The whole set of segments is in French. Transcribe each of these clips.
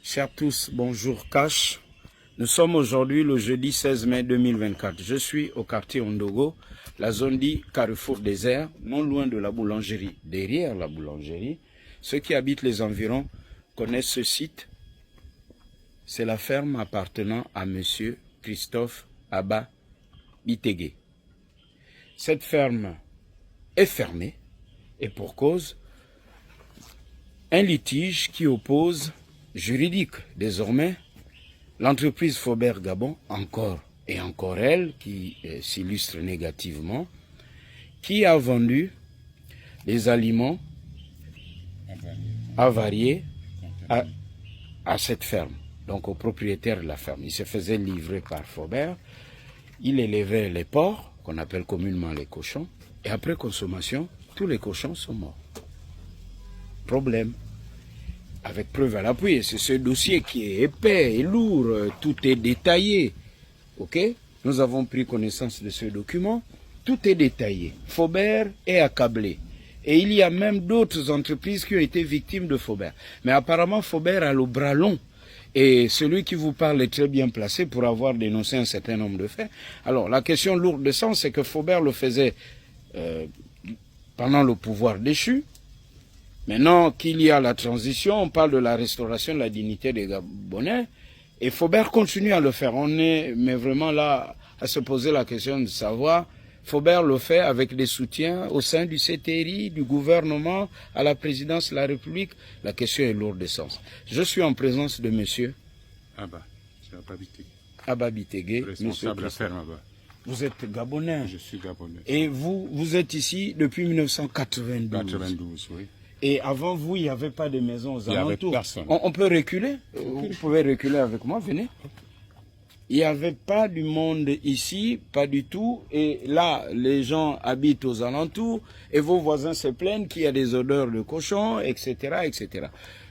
Chers tous, bonjour Cash. Nous sommes aujourd'hui le jeudi 16 mai 2024. Je suis au quartier Ondogo, la zone dit Carrefour Désert, non loin de la boulangerie. Derrière la boulangerie, ceux qui habitent les environs connaissent ce site. C'est la ferme appartenant à monsieur Christophe Abba Bitegué. Cette ferme est fermée et pour cause, un litige qui oppose juridique désormais l'entreprise Faubert Gabon, encore et encore elle, qui s'illustre négativement, qui a vendu les aliments avariés à cette ferme, donc au propriétaire de la ferme. Il se faisait livrer par Faubert, il élevait les porcs, qu'on appelle communément les cochons, et après consommation, tous les cochons sont morts. Problème. Avec preuve à l'appui, et c'est ce dossier qui est épais et lourd, tout est détaillé. Ok? Nous avons pris connaissance de ce document, tout est détaillé. Faubert est accablé. Et il y a même d'autres entreprises qui ont été victimes de Faubert. Mais apparemment, Faubert a le bras long. Et celui qui vous parle est très bien placé pour avoir dénoncé un certain nombre de faits. Alors, la question lourde de sens, c'est que Faubert le faisait pendant le pouvoir déchu. Maintenant qu'il y a la transition, on parle de la restauration de la dignité des Gabonais. Et Faubert continue à le faire. On est mais vraiment là à se poser la question de savoir, Faubert le fait avec des soutiens au sein du CTRI, du gouvernement, à la présidence de la République. La question est lourde de sens. Je suis en présence de monsieur Abba Bitegué, responsable de la ferme Abba. Vous êtes Gabonais. Je suis Gabonais. Et vous êtes ici depuis 1992. 92, oui. Et avant vous, il n'y avait pas de maison aux alentours. Il n'y avait personne. On peut reculer? Vous pouvez reculer avec moi, venez. Il n'y avait pas du monde ici, pas du tout. Et là, les gens habitent aux alentours et vos voisins se plaignent qu'il y a des odeurs de cochon, etc., etc.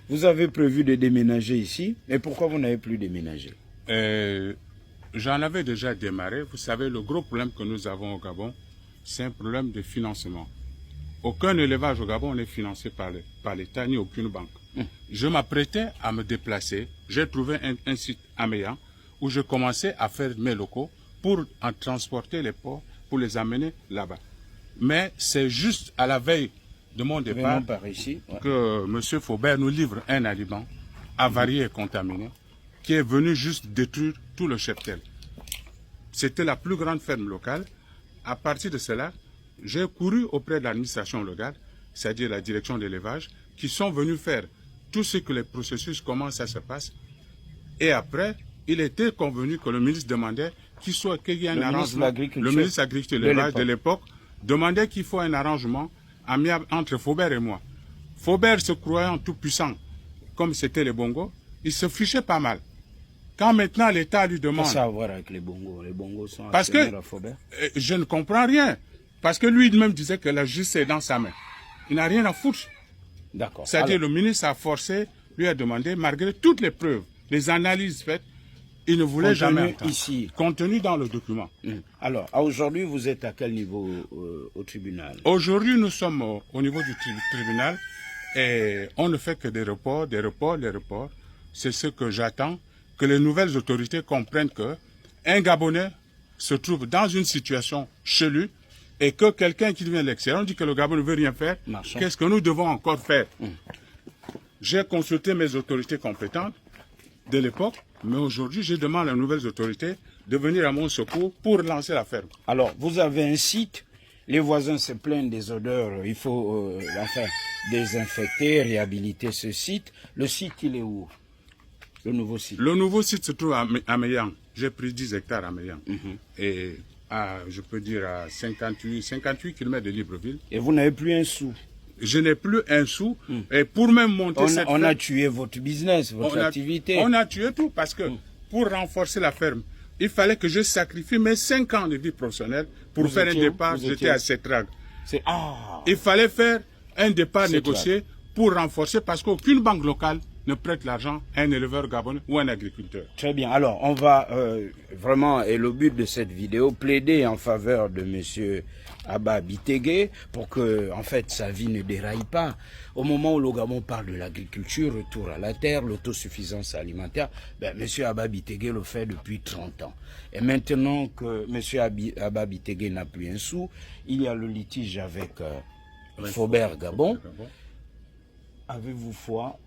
Vous avez prévu de déménager ici, mais pourquoi vous n'avez plus déménagé? J'en avais déjà démarré. Vous savez, le gros problème que nous avons au Gabon, c'est un problème de financement. Aucun élevage au Gabon n'est financé par l'État ni aucune banque. Je m'apprêtais à me déplacer. J'ai trouvé un site à Méan où je commençais à faire mes locaux pour en transporter les porcs, pour les amener là-bas. Mais c'est juste à la veille de mon départ que M. Faubert nous livre un aliment avarié et contaminé qui est venu juste détruire tout le cheptel. C'était la plus grande ferme locale. À partir de cela, j'ai couru auprès de l'administration locale, c'est-à-dire la direction d'élevage, qui sont venus faire tout ce que les processus, comment ça se passe. Et après, il était convenu que le ministre demandait qu'il y ait un arrangement. Le ministre de l'Agriculture et de l'élevage de l'époque demandait qu'il faut un arrangement amiable entre Faubert et moi. Faubert, se croyant tout puissant, comme c'était les Bongos, il se fichait pas mal. Quand maintenant l'État lui demande... Qu'est-ce que ça a à voir avec les Bongos sont parce que à Faubert? Je ne comprends rien. Parce que lui-même disait que la justice est dans sa main. Il n'a rien à foutre. D'accord. C'est-à-dire le ministre a forcé, lui a demandé, malgré toutes les preuves, les analyses faites, il ne voulait jamais entendre. Ici. Contenu dans le document. Alors, aujourd'hui, vous êtes à quel niveau au tribunal? Aujourd'hui, nous sommes au niveau du tribunal et on ne fait que des reports. C'est ce que j'attends, que les nouvelles autorités comprennent que un Gabonais se trouve dans une situation chelue et que quelqu'un qui vient de l'extérieur, on dit que le Gabon ne veut rien faire, qu'est-ce que nous devons encore faire? J'ai consulté mes autorités compétentes de l'époque, mais aujourd'hui, je demande aux nouvelles autorités de venir à mon secours pour lancer la ferme. Alors, vous avez un site, les voisins se plaignent des odeurs, il faut désinfecter, réhabiliter ce site. Le site, il est où? Le nouveau site? Le nouveau site se trouve à Méan. J'ai pris 10 hectares à Méan. Et je peux dire à 58 km de Libreville. Et vous n'avez plus un sou? Je n'ai plus un sou. Et pour même monter cette ferme... On a tué votre business, votre activité. On a tué tout parce que pour renforcer la ferme, il fallait que je sacrifie mes 5 ans de vie professionnelle pour faire un départ. J'étais à Setrag. Il fallait faire un départ négocié pour renforcer parce qu'aucune banque locale ne prête l'argent à un éleveur gabonais ou un agriculteur. Très bien. Alors, on va vraiment, et le but de cette vidéo, plaider en faveur de monsieur Abba Bitegué pour que, en fait, sa vie ne déraille pas. Au moment où le Gabon parle de l'agriculture, retour à la terre, l'autosuffisance alimentaire, ben, monsieur Abba Bitegué le fait depuis 30 ans. Et maintenant que monsieur Abba Bitegué n'a plus un sou, il y a le litige avec Faubert Gabon. Avez-vous foi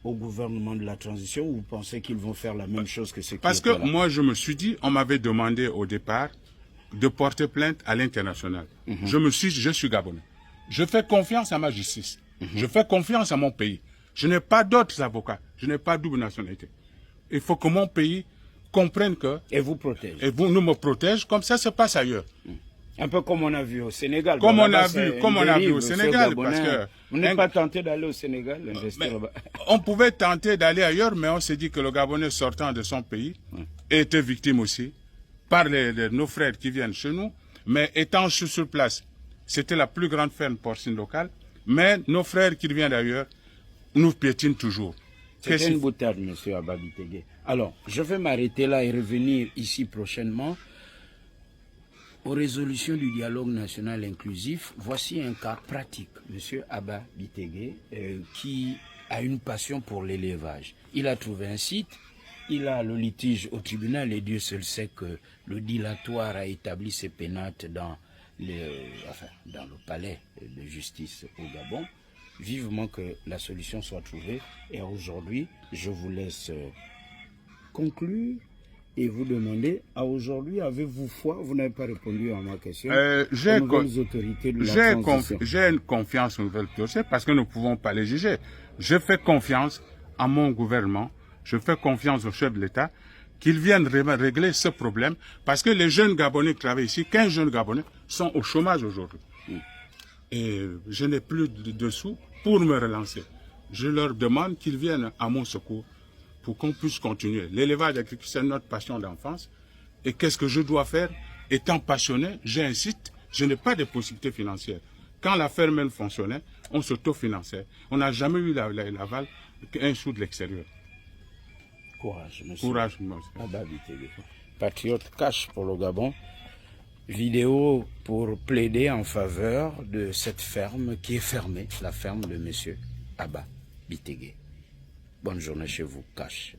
au gouvernement de la transition ou vous pensez qu'ils vont faire la même chose que ce qui Parce que était là? moi, je me suis dit, on m'avait demandé au départ de porter plainte à l'international. Je suis Gabonais. Je fais confiance à ma justice. Je fais confiance à mon pays. Je n'ai pas d'autres avocats. Je n'ai pas double nationalité. Il faut que mon pays comprenne que... Et vous protège. Et vous nous me protège, comme ça se passe ailleurs. Un peu comme on a vu au Sénégal. Comme Bon, on a vu au Sénégal. Parce que vous n'êtes pas tenté d'aller au Sénégal, on pouvait tenter d'aller ailleurs, mais on s'est dit que le Gabonais sortant de son pays était victime aussi par nos frères qui viennent chez nous. Mais étant sur place, c'était la plus grande ferme porcine locale. Mais nos frères qui viennent d'ailleurs nous piétinent toujours. C'est une boutade, monsieur Abba Bitegué. Alors, je vais m'arrêter là et revenir ici prochainement. Aux résolutions du dialogue national inclusif, voici un cas pratique. Monsieur Abba Bitegué, qui a une passion pour l'élevage. Il a trouvé un site, il a le litige au tribunal et Dieu seul sait que le dilatoire a établi ses pénates dans le palais de justice au Gabon. Vivement que la solution soit trouvée. Et aujourd'hui, je vous laisse conclure. Et vous demandez, à aujourd'hui, avez-vous foi? Vous n'avez pas répondu à ma question. J'ai une confiance aux nouvelles autorités parce que nous ne pouvons pas les juger. Je fais confiance à mon gouvernement, je fais confiance au chef de l'État qu'ils viennent régler ce problème parce que les jeunes Gabonais qui travaillent ici, 15 jeunes Gabonais, sont au chômage aujourd'hui. Et je n'ai plus de sous pour me relancer. Je leur demande qu'ils viennent à mon secours pour qu'on puisse continuer. L'élevage agricole, c'est notre passion d'enfance. Et qu'est-ce que je dois faire? Étant passionné, j'ai un site, je n'ai pas de possibilités financières. Quand la ferme elle fonctionnait, on s'autofinançait. On n'a jamais eu l'aval qu'un sou de l'extérieur. Courage, monsieur. Courage, monsieur. Abba Bitegué. Patriote cash pour le Gabon. Vidéo pour plaider en faveur de cette ferme qui est fermée, la ferme de monsieur Abba Bitegué. Bonne journée chez vous, cash.